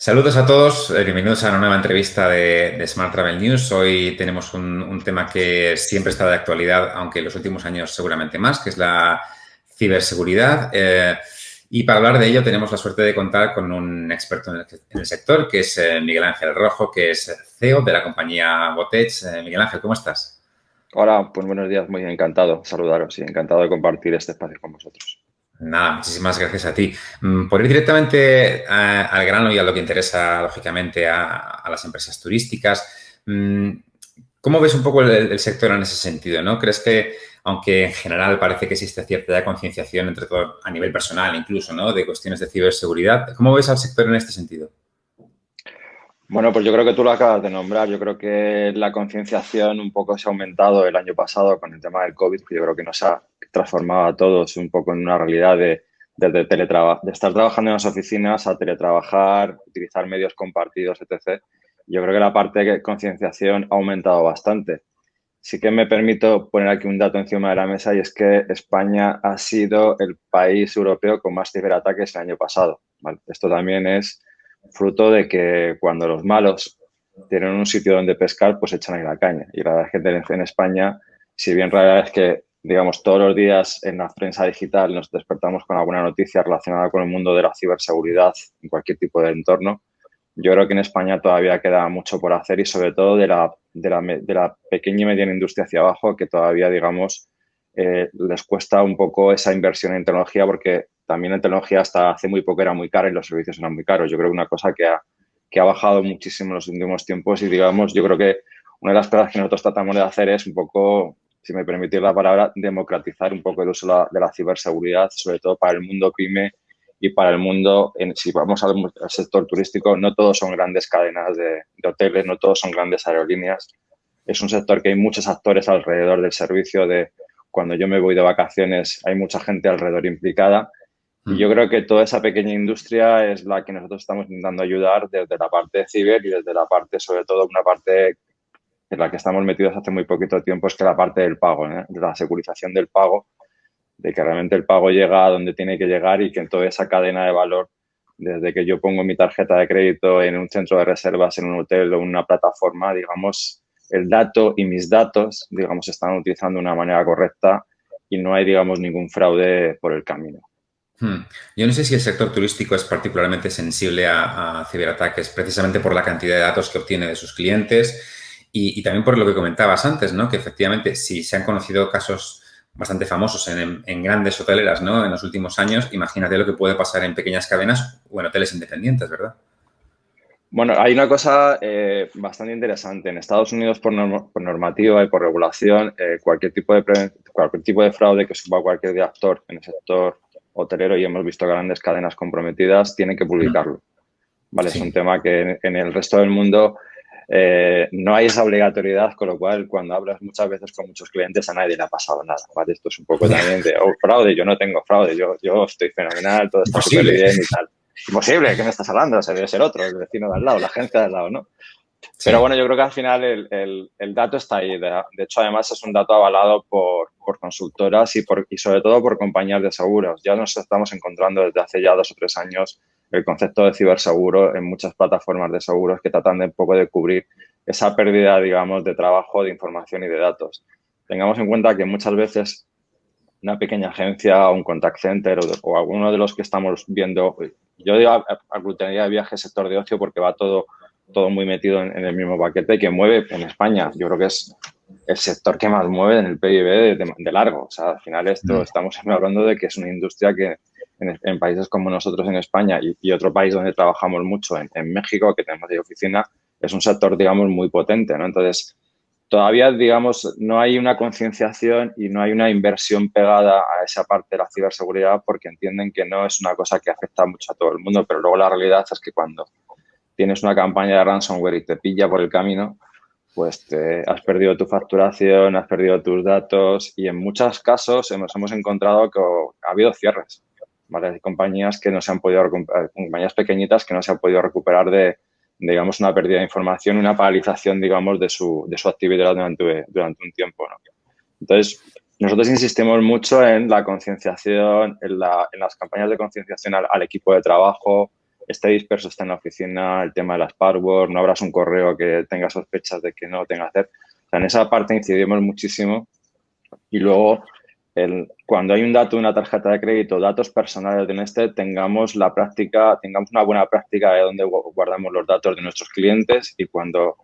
Saludos a todos, bienvenidos a una nueva entrevista de Smart Travel News. Hoy tenemos un tema que siempre está de actualidad, aunque en los últimos años seguramente más, que es la ciberseguridad. Y para hablar de ello tenemos la suerte de contar con un experto en el sector, que es Miguel Ángel Rojo, que es CEO de la compañía Botech. Miguel Ángel, ¿cómo estás? Hola, pues buenos días, muy encantado de saludaros y encantado de compartir este espacio con vosotros. Nada, muchísimas gracias a ti. Por ir directamente al grano y a lo que interesa, lógicamente, a las empresas turísticas, ¿cómo ves un poco el sector en ese sentido, ¿no? ¿Crees que, aunque en general parece que existe cierta concienciación entre todo, a nivel personal incluso, ¿no? De cuestiones de ciberseguridad, ¿cómo ves al sector en este sentido? Bueno, pues yo creo que tú lo acabas de nombrar. Yo creo que la concienciación un poco se ha aumentado el año pasado con el tema del COVID, que yo creo que nos ha transformado a todos un poco en una realidad de de estar trabajando en las oficinas a teletrabajar, utilizar medios compartidos, etc. Yo creo que la parte de concienciación ha aumentado bastante. Sí que me permito poner aquí un dato encima de la mesa y es que España ha sido el país europeo con más ciberataques el año pasado, ¿vale? Esto también es fruto de que cuando los malos tienen un sitio donde pescar, pues echan ahí la caña. Y la verdad es que en España, si bien rara es que, digamos, todos los días en la prensa digital nos despertamos con alguna noticia relacionada con el mundo de la ciberseguridad en cualquier tipo de entorno, yo creo que en España todavía queda mucho por hacer y sobre todo de la pequeña y mediana industria hacia abajo que todavía, digamos, les cuesta un poco esa inversión en tecnología porque también en tecnología hasta hace muy poco era muy cara y los servicios eran muy caros. Yo creo que una cosa que ha bajado muchísimo en los últimos tiempos y, digamos, yo creo que una de las cosas que nosotros tratamos de hacer es un poco, si me permitís la palabra, democratizar un poco el uso de la ciberseguridad, sobre todo para el mundo pyme y para el mundo, si vamos al sector turístico, no todos son grandes cadenas de hoteles, no todos son grandes aerolíneas. Es un sector que hay muchos actores alrededor del servicio, de cuando yo me voy de vacaciones hay mucha gente alrededor implicada. Y yo creo que toda esa pequeña industria es la que nosotros estamos intentando ayudar desde la parte de ciber y desde la parte, sobre todo, una parte en la que estamos metidos hace muy poquito tiempo, es que la parte del pago, ¿eh? De la securización del pago, de que realmente el pago llega a donde tiene que llegar y que en toda esa cadena de valor, desde que yo pongo mi tarjeta de crédito en un centro de reservas, en un hotel o en una plataforma, digamos, el dato y mis datos, digamos, se están utilizando de una manera correcta y no hay, digamos, ningún fraude por el camino. Yo no sé si el sector turístico es particularmente sensible a ciberataques, precisamente por la cantidad de datos que obtiene de sus clientes y también por lo que comentabas antes, ¿no? Que efectivamente, si se han conocido casos bastante famosos en grandes hoteleras, ¿no? En los últimos años, imagínate lo que puede pasar en pequeñas cadenas o en hoteles independientes, ¿verdad? Bueno, hay una cosa bastante interesante. En Estados Unidos, por normativa y por regulación, cualquier tipo de fraude que suba cualquier actor en el sector hotelero, y hemos visto grandes cadenas comprometidas, tienen que publicarlo. ¿Vale? Es un Sí. tema que en el resto del mundo no hay esa obligatoriedad, con lo cual cuando hablas muchas veces con muchos clientes a nadie le ha pasado nada. ¿Vale? Esto es un poco también de, oh, fraude, yo no tengo fraude, yo estoy fenomenal, todo está súper Imposible. bien y tal. Imposible, ¿qué me estás hablando? O sea, debe ser otro, el vecino de al lado, la agencia de al lado, ¿no? Pero Sí. bueno, yo creo que al final el dato está ahí. De hecho, además es un dato avalado por consultoras y sobre todo por compañías de seguros. Ya nos estamos encontrando desde hace ya 2 o 3 años el concepto de ciberseguro en muchas plataformas de seguros que tratan de un poco de cubrir esa pérdida, digamos, de trabajo, de información y de datos. Tengamos en cuenta que muchas veces una pequeña agencia o un contact center o alguno de los que estamos viendo, yo digo aglutinaría de viajes, sector de ocio, porque va todo muy metido en el mismo paquete que mueve en España. Yo creo que es el sector que más mueve en el PIB de largo. O sea, al final esto Mm. estamos hablando de que es una industria que en países como nosotros en España y otro país donde trabajamos mucho, en México, que tenemos ahí oficina, es un sector, digamos, muy potente, ¿no? Entonces, todavía, digamos, no hay una concienciación y no hay una inversión pegada a esa parte de la ciberseguridad porque entienden que no es una cosa que afecta mucho a todo el mundo, pero luego la realidad es que cuando tienes una campaña de ransomware y te pilla por el camino, pues te has perdido tu facturación, has perdido tus datos y en muchos casos nos hemos encontrado que ha habido cierres, ¿vale? Hay compañías que no se han podido compañías pequeñitas que no se han podido recuperar de, digamos, una pérdida de información, una paralización, digamos, de su actividad durante un tiempo, ¿no? Entonces, nosotros insistimos mucho en la concienciación, en las campañas de concienciación al equipo de trabajo, esté disperso, esté en la oficina, el tema de las passwords, no abras un correo que tenga sospechas de que no lo tenga que hacer. O sea, en esa parte incidimos muchísimo y luego cuando hay un dato de una tarjeta de crédito, datos personales de este, tengamos una buena práctica de dónde guardamos los datos de nuestros clientes y cuando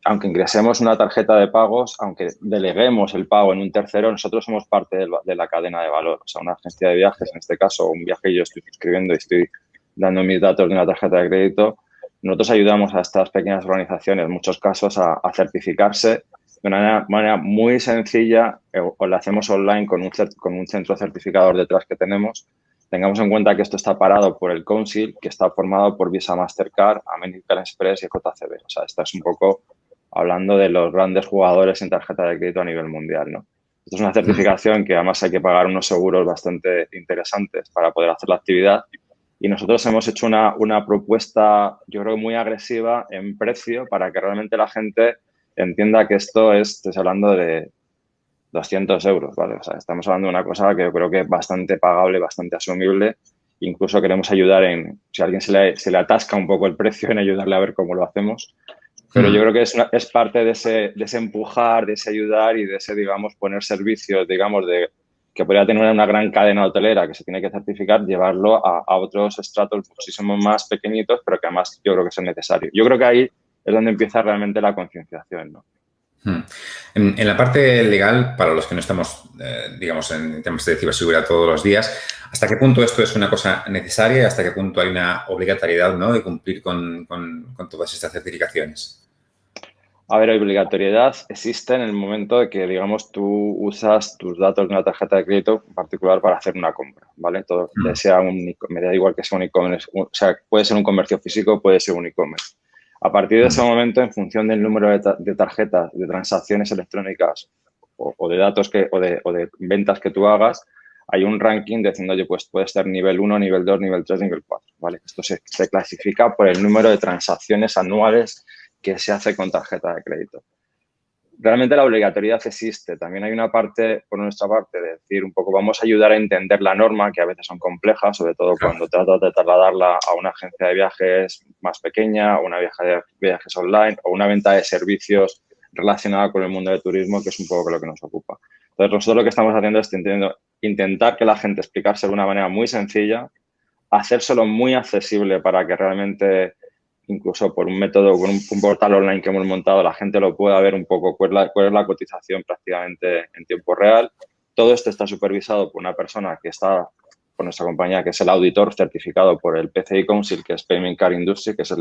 aunque ingresemos una tarjeta de pagos, aunque deleguemos el pago en un tercero, nosotros somos parte de la cadena de valor. O sea, una agencia de viajes, en este caso, un viaje que yo estoy suscribiendo y estoy dando mis datos de una tarjeta de crédito, nosotros ayudamos a estas pequeñas organizaciones, en muchos casos, a certificarse de una manera muy sencilla o la hacemos online con un centro certificador detrás que tenemos. Tengamos en cuenta que esto está parado por el Council, que está formado por Visa, Mastercard, American Express y JCB. O sea, estás un poco hablando de los grandes jugadores en tarjeta de crédito a nivel mundial, ¿no? Esto es una certificación que además hay que pagar unos seguros bastante interesantes para poder hacer la actividad. Y nosotros hemos hecho una propuesta, yo creo, muy agresiva en precio para que realmente la gente entienda que estoy hablando de 200 euros, ¿vale? O sea, estamos hablando de una cosa que yo creo que es bastante pagable, bastante asumible. Incluso queremos ayudar si a alguien se le atasca un poco el precio, en ayudarle a ver cómo lo hacemos. Pero yo creo que es parte de ese empujar, de ese ayudar y de ese, digamos, poner servicios, digamos, que podría tener una gran cadena hotelera que se tiene que certificar, llevarlo a otros estratos muchísimo más pequeñitos, pero que además yo creo que son necesarios. Yo creo que ahí es donde empieza realmente la concienciación, ¿no? En la parte legal, para los que no estamos, digamos, en temas de ciberseguridad todos los días, ¿hasta qué punto esto es una cosa necesaria y hasta qué punto hay una obligatoriedad, ¿no?, de cumplir con todas estas certificaciones? A ver, obligatoriedad existe en el momento de que, digamos, tú usas tus datos de una tarjeta de crédito en particular para hacer una compra, ¿vale? Todo, me da igual que sea un e-commerce, o sea, puede ser un comercio físico, puede ser un e-commerce. A partir de ese momento, en función del número de tarjetas, de transacciones electrónicas o de datos o de ventas que tú hagas, hay un ranking diciendo, oye, pues puede ser nivel 1, nivel 2, nivel 3, nivel 4, ¿vale? Esto se clasifica por el número de transacciones anuales que se hace con tarjeta de crédito. Realmente la obligatoriedad existe. También hay una parte, por nuestra parte, de decir un poco, vamos a ayudar a entender la norma, que a veces son complejas, sobre todo cuando tratas de trasladarla a una agencia de viajes más pequeña, o una agencia de viajes online, o una venta de servicios relacionada con el mundo del turismo, que es un poco lo que nos ocupa. Entonces, nosotros lo que estamos haciendo es intentar que la gente explicarse de una manera muy sencilla, hacérselo muy accesible para que realmente, incluso por un método, con un portal online que hemos montado, la gente lo pueda ver un poco cuál es la cotización prácticamente en tiempo real. Todo esto está supervisado por una persona que está por nuestra compañía, que es el auditor certificado por el PCI Council, que es Payment Card Industry, que es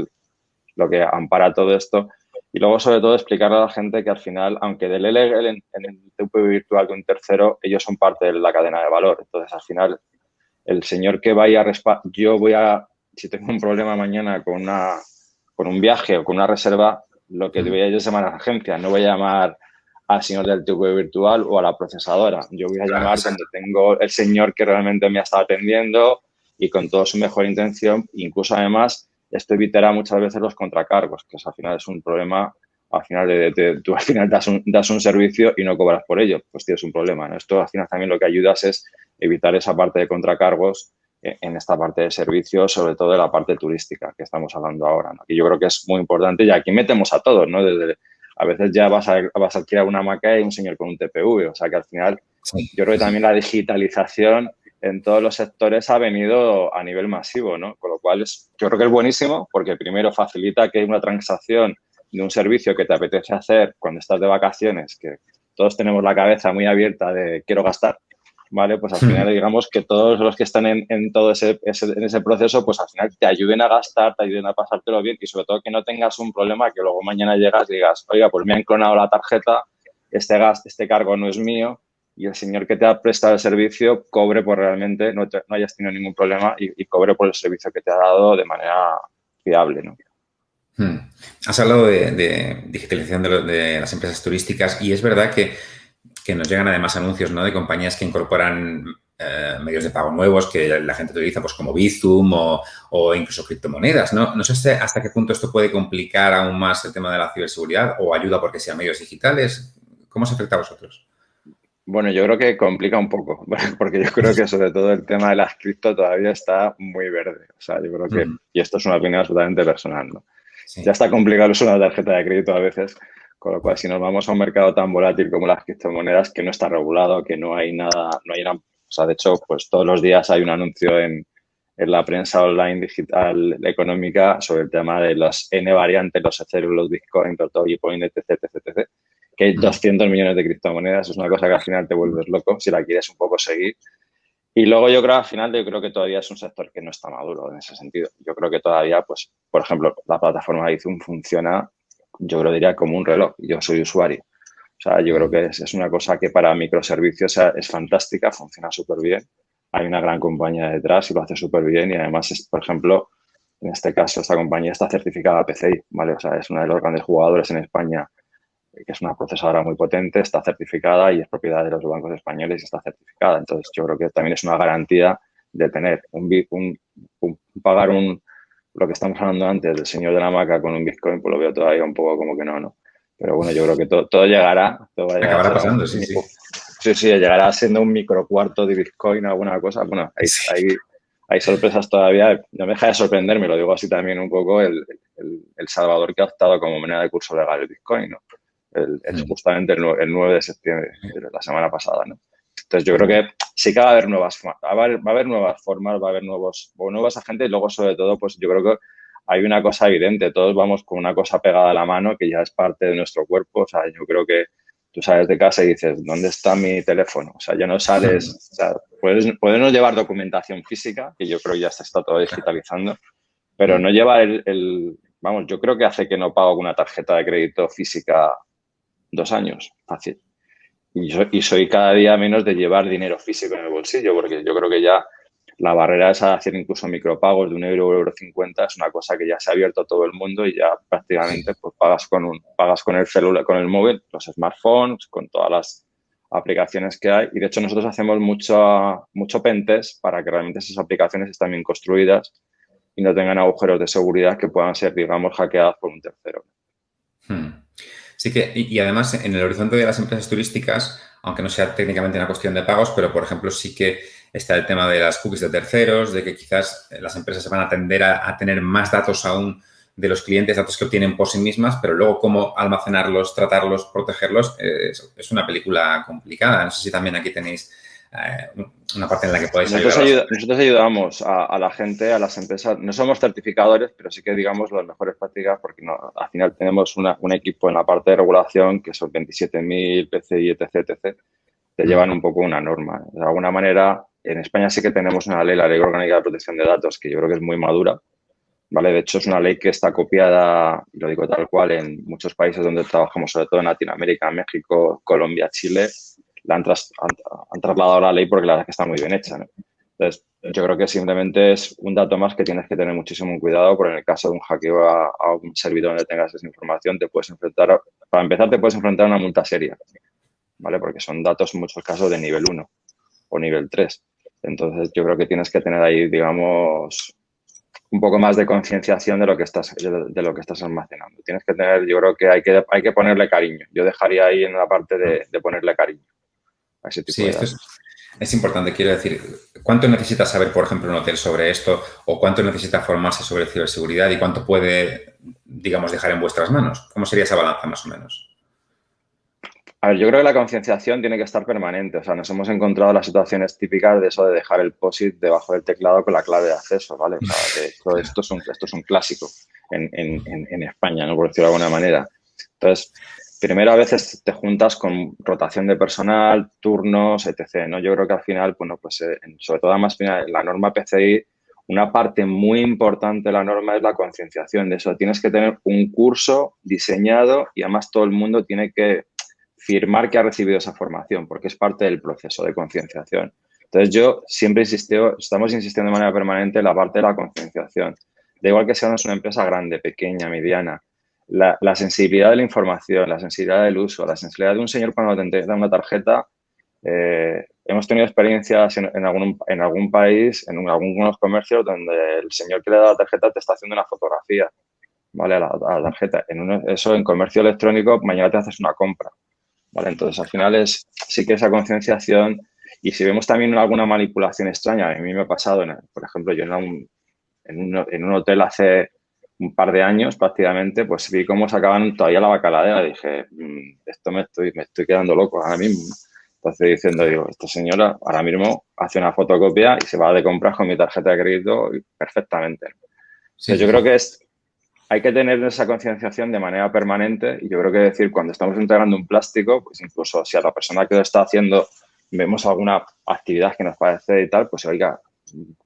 lo que ampara todo esto. Y luego, sobre todo, explicarle a la gente que al final, aunque delegue en el TPV virtual de un tercero, ellos son parte de la cadena de valor. Entonces, al final, el señor que vaya si tengo un problema mañana con un viaje o con una reserva, lo que voy a llamar a la agencia, no voy a llamar al señor del TPV virtual o a la procesadora. Yo voy a llamar donde tengo el señor que realmente me ha estado atendiendo y con toda su mejor intención. Incluso, además, esto evitará muchas veces los contracargos, que al final es un problema. Al final, tú al final das un servicio y no cobras por ello, pues tienes un problema, ¿no? Esto al final también lo que ayudas es evitar esa parte de contracargos en esta parte de servicios, sobre todo de la parte turística que estamos hablando ahora, ¿no? Y yo creo que es muy importante y aquí metemos a todos, ¿no? A veces ya vas a alquilar una hamaca y un señor con un TPV, o sea que al final yo creo que también la digitalización en todos los sectores ha venido a nivel masivo, ¿no? Con lo cual yo creo que es buenísimo porque primero facilita que una transacción de un servicio que te apetece hacer cuando estás de vacaciones, que todos tenemos la cabeza muy abierta de quiero gastar, ¿vale? Pues al final, digamos que todos los que están en todo ese proceso, pues al final te ayuden a gastar, te ayuden a pasártelo bien y sobre todo que no tengas un problema que luego mañana llegas y digas, oiga, pues me han clonado la tarjeta, este cargo no es mío y el señor que te ha prestado el servicio cobre por realmente no hayas tenido ningún problema y cobre por el servicio que te ha dado de manera fiable, ¿no? Has hablado de digitalización de las empresas turísticas y es verdad que nos llegan además anuncios, ¿no?, de compañías que incorporan medios de pago nuevos que la gente utiliza, pues como Bizum o incluso criptomonedas, ¿no? No sé hasta qué punto esto puede complicar aún más el tema de la ciberseguridad o ayuda porque sean medios digitales. ¿Cómo os afecta a vosotros? Bueno, yo creo que complica un poco, porque yo creo que sobre todo el tema de las cripto todavía está muy verde. O sea, yo creo que, Mm, y esto es una opinión absolutamente personal, ¿no? Ya sí. está complicado el uso de una tarjeta de crédito a veces, con lo cual si nos vamos a un mercado tan volátil como las criptomonedas, que no está regulado, que no hay nada, no hay o sea, de hecho, pues todos los días hay un anuncio en la prensa online digital económica sobre el tema de las N variantes, los Ethereum, los Bitcoin, los Dogecoin, etc, etc, etc, que hay Mm, 200 millones de criptomonedas, es una cosa que al final te vuelves loco si la quieres un poco seguir. Y luego yo creo al final, yo creo que todavía es un sector que no está maduro en ese sentido. Yo creo que todavía, pues, por ejemplo, la plataforma de Izum funciona, yo creo diría como un reloj. Yo soy usuario. O sea, yo creo mm, que es una cosa que para microservicios es fantástica, funciona súper bien. Hay una gran compañía detrás y lo hace súper bien y además, es, por ejemplo, en este caso, esta compañía está certificada PCI, ¿vale? O sea, es una de los grandes jugadores en España que es una procesadora muy potente, está certificada y es propiedad de los bancos españoles y está certificada. Entonces, yo creo que también es una garantía de tener pagar lo que estamos hablando antes del señor de la hamaca con un Bitcoin, pues lo veo todavía un poco como que no, ¿no? Pero bueno, yo creo que todo llegará, todo va a llegar a acabará ser pasando, sí, sí. sí, sí, llegará siendo un microcuarto de Bitcoin, alguna cosa. Bueno, Sí. hay sorpresas todavía. No me deja de sorprenderme, lo digo así también un poco, el Salvador que ha optado como moneda de curso legal el Bitcoin, ¿no? Es Mm, justamente el 9 de septiembre, la semana pasada, ¿no? Entonces yo creo mm, que sí que va a haber va a haber nuevas formas, va a haber nuevos agentes y luego sobre todo pues yo creo que hay una cosa evidente, todos vamos con una cosa pegada a la mano que ya es parte de nuestro cuerpo, o sea, yo creo que tú sales de casa y dices, ¿dónde está mi teléfono? O sea, ya no mm, sales, o sea, puedes no llevar documentación física, que yo creo que ya se está todo digitalizando, pero mm. no llevar vamos, yo creo que hace que no pago con una tarjeta de crédito física 2 años, fácil. Y soy cada día menos de llevar dinero físico en el bolsillo, porque yo creo que ya la barrera esa de hacer incluso micropagos de 1 euro, 1,50 € es una cosa que ya se ha abierto a todo el mundo y ya prácticamente Sí. pues pagas con el celular, con el móvil, los smartphones, con todas las aplicaciones que hay. Y de hecho nosotros hacemos mucho pentest para que realmente esas aplicaciones estén bien construidas y no tengan agujeros de seguridad que puedan ser, digamos, hackeadas por un tercero. Mm. Sí que, y además en el horizonte de las empresas turísticas, aunque no sea técnicamente una cuestión de pagos, pero por ejemplo sí que está el tema de las cookies de terceros, de que quizás las empresas se van a tender a tener más datos aún de los clientes, datos que obtienen por sí mismas, pero luego cómo almacenarlos, tratarlos, protegerlos, es una película complicada. No sé si también aquí tenéis una parte en la que podéis ayudar a las empresas. Nosotros ayudamos a la gente, a las empresas. No somos certificadores, pero sí que digamos las mejores prácticas porque al final tenemos un equipo en la parte de regulación que son 27.000 PCI, etc, etc. Te llevan Mm, un poco una norma. De alguna manera, en España sí que tenemos una ley, la Ley Orgánica de Protección de Datos, que yo creo que es muy madura. ¿Vale? De hecho, es una ley que está copiada, y lo digo tal cual, en muchos países donde trabajamos, sobre todo en Latinoamérica, México, Colombia, Chile, han trasladado la ley porque la verdad es que está muy bien hecha, ¿no? Entonces, yo creo que simplemente es un dato más que tienes que tener muchísimo cuidado, porque en el caso de un hackeo a un servidor donde tengas esa información, te puedes enfrentar, para empezar, te puedes enfrentar a una multa seria, ¿vale? Porque son datos en muchos casos de nivel 1 o nivel 3. Entonces, yo creo que tienes que tener ahí, digamos, un poco más de concienciación de lo que estás almacenando. Tienes que tener, yo creo que hay que ponerle cariño. Yo dejaría ahí en la parte mm. de ponerle cariño a ese tipo Sí, de esto datos. es importante. Quiero decir, ¿cuánto necesita saber, por ejemplo, un hotel sobre esto? ¿O cuánto necesita formarse sobre ciberseguridad? ¿Y cuánto puede, digamos, dejar en vuestras manos? ¿Cómo sería esa balanza, más o menos? A ver, yo creo que la concienciación tiene que estar permanente. O sea, nos hemos encontrado las situaciones típicas de eso de dejar el POSIT debajo del teclado con la clave de acceso, ¿vale? O sea, de hecho, esto es un clásico en España, ¿no? Por decirlo de alguna manera. Entonces, primero a veces te juntas con rotación de personal, turnos, etc., ¿no? Yo creo que al final, bueno, pues sobre todo además la norma PCI, una parte muy importante de la norma es la concienciación de eso. Tienes que tener un curso diseñado y además todo el mundo tiene que firmar que ha recibido esa formación, porque es parte del proceso de concienciación. Entonces, yo siempre estamos insistiendo de manera permanente en la parte de la concienciación. Da igual que seamos una empresa grande, pequeña, mediana, la sensibilidad de la información, la sensibilidad del uso, la sensibilidad de un señor cuando te entrega una tarjeta. Hemos tenido experiencias en algún país, en algunos comercios, donde el señor que le da la tarjeta te está haciendo una fotografía, ¿vale? A la tarjeta. Eso en comercio electrónico, mañana te haces una compra. ¿vale? Entonces, al final sí que esa concienciación, y si vemos también alguna manipulación extraña, a mí me ha pasado, por ejemplo, yo en un hotel hace un par de años prácticamente, pues vi cómo sacaban todavía la bacaladera. Dije, esto me estoy quedando loco ahora mismo. Entonces digo, esta señora ahora mismo hace una fotocopia y se va de compras con mi tarjeta de crédito perfectamente. Sí, Entonces, yo creo que hay que tener esa concienciación de manera permanente, y yo creo que decir, cuando estamos integrando un plástico, pues incluso si a la persona que lo está haciendo vemos alguna actividad que nos parece y tal, pues oiga,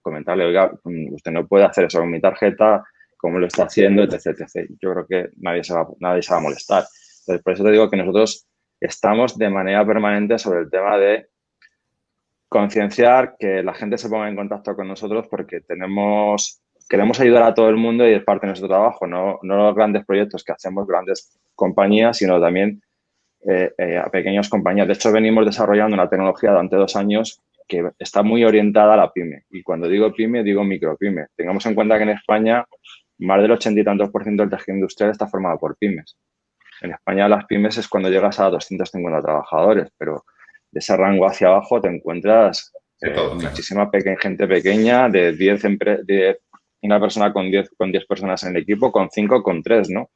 comentarle, oiga, usted no puede hacer eso con mi tarjeta, cómo lo está haciendo, etc, etc. Yo creo que nadie se va a molestar. Entonces, por eso te digo que nosotros estamos de manera permanente sobre el tema de concienciar, que la gente se ponga en contacto con nosotros, porque queremos ayudar a todo el mundo y es parte de nuestro trabajo, no los grandes proyectos que hacemos, grandes compañías, sino también a pequeñas compañías. De hecho, venimos desarrollando una tecnología durante 2 años que está muy orientada a la pyme. Y cuando digo pyme, digo micropyme. Tengamos en cuenta que en España más del 80 y tantos % del tejido industrial está formado por pymes. En España las pymes es cuando llegas a 250 trabajadores, pero de ese rango hacia abajo te encuentras de todo, muchísima gente pequeña, de 10 una persona con 10 personas en el equipo, con 5, con 3, ¿no?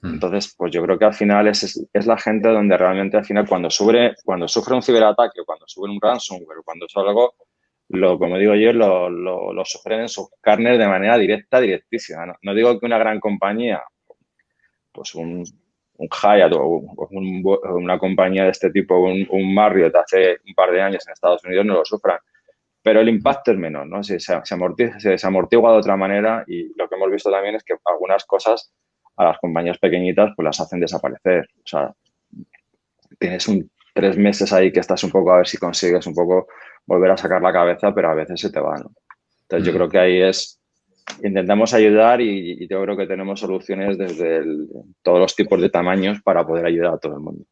Entonces, pues yo creo que al final es la gente donde realmente al final cuando sufre un ciberataque o cuando sufre un ransomware o cuando es algo, como digo yo, lo sufren en sus carnes de manera directa, directísima. No digo que una gran compañía, pues un Hyatt o una compañía de este tipo, un Marriott hace un par de años en Estados Unidos no lo sufran, pero el impacto es menor, ¿no? Se amortigua de otra manera, y lo que hemos visto también es que algunas cosas a las compañías pequeñitas pues las hacen desaparecer. O sea, tienes 3 meses ahí que estás un poco a ver si consigues un poco volver a sacar la cabeza, pero a veces se te va, ¿no? Entonces, yo creo que ahí intentamos ayudar, y yo creo que tenemos soluciones desde todos los tipos de tamaños para poder ayudar a todo el mundo.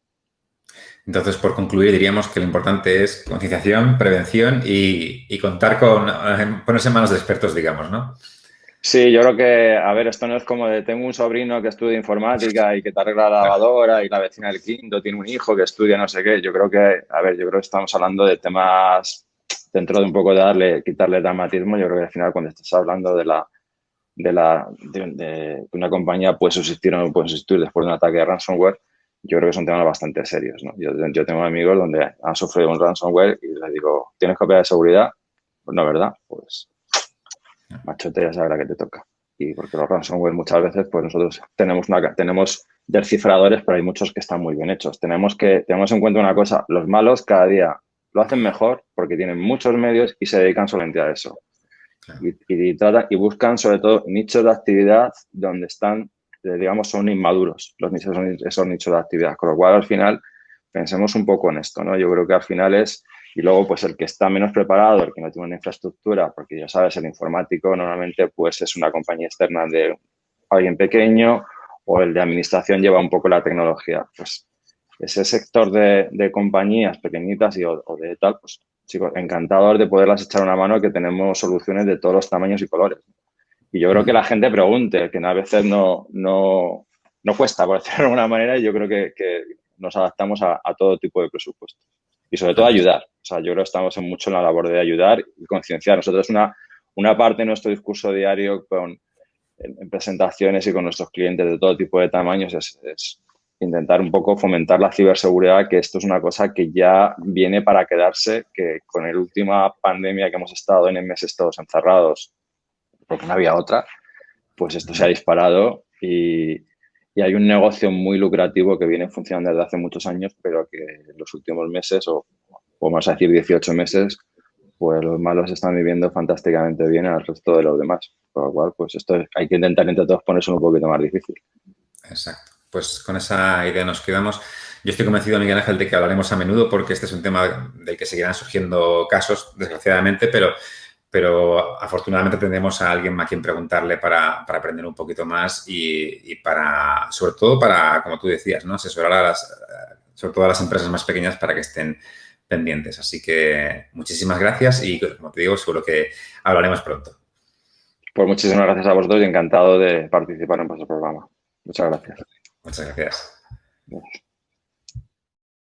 Entonces, por concluir, diríamos que lo importante es concienciación, prevención y contar con ponerse en manos de expertos, digamos, ¿no? Sí, yo creo que, a ver, esto no es como de tengo un sobrino que estudia informática y que te arregla la lavadora, y la vecina del quinto tiene un hijo que estudia no sé qué. Yo creo que estamos hablando de temas dentro de un poco de quitarle dramatismo. Yo creo que al final, cuando estás hablando de que una compañía puede subsistir o no puede subsistir después de un ataque de ransomware, yo creo que son temas bastante serios, ¿no? Yo tengo amigos donde han sufrido un ransomware y les digo, ¿tienes copia de seguridad? Pues no, ¿verdad? Pues machote, ya sabrá que te toca. Y porque los ransomware muchas veces, pues nosotros tenemos descifradores, pero hay muchos que están muy bien hechos. Tenemos en cuenta una cosa: los malos cada día lo hacen mejor porque tienen muchos medios y se dedican solamente a eso. Y buscan sobre todo nichos de actividad donde están, digamos, son inmaduros los nichos, esos nichos de actividad. Con lo cual, al final, pensemos un poco en esto, ¿no? Yo creo que al final y luego, pues el que está menos preparado, el que no tiene una infraestructura, porque ya sabes, el informático normalmente pues es una compañía externa de alguien pequeño, o el de administración lleva un poco la tecnología. Pues ese sector de compañías pequeñitas o de tal, pues chicos, encantados de poderlas echar una mano, que tenemos soluciones de todos los tamaños y colores. Y yo creo que la gente pregunte, que a veces no cuesta, por decirlo de alguna manera, y yo creo que nos adaptamos a todo tipo de presupuestos. Y sobre todo ayudar. O sea, yo creo que estamos mucho en la labor de ayudar y concienciar. Nosotros una parte de nuestro discurso diario en presentaciones y con nuestros clientes de todo tipo de tamaños es intentar un poco fomentar la ciberseguridad, que esto es una cosa que ya viene para quedarse, que con la última pandemia que hemos estado en meses todos encerrados, porque no había otra, pues esto se ha disparado, y hay un negocio muy lucrativo que viene funcionando desde hace muchos años, pero que en los últimos meses, o vamos a decir 18 meses, pues los malos están viviendo fantásticamente bien al resto de los demás. Por lo cual, pues esto hay que intentar entre todos ponerse un poquito más difícil. Exacto. Pues con esa idea nos quedamos. Yo estoy convencido, Miguel Ángel, de que hablaremos a menudo, porque este es un tema del que seguirán surgiendo casos, desgraciadamente, pero afortunadamente tendremos a alguien a quien preguntarle para aprender un poquito más y sobre todo para, como tú decías, ¿no?, asesorar sobre todo a las empresas más pequeñas para que estén pendientes. Así que muchísimas gracias y, como te digo, seguro que hablaremos pronto. Pues muchísimas gracias a vosotros y encantado de participar en vuestro programa. Muchas gracias. Muchas gracias.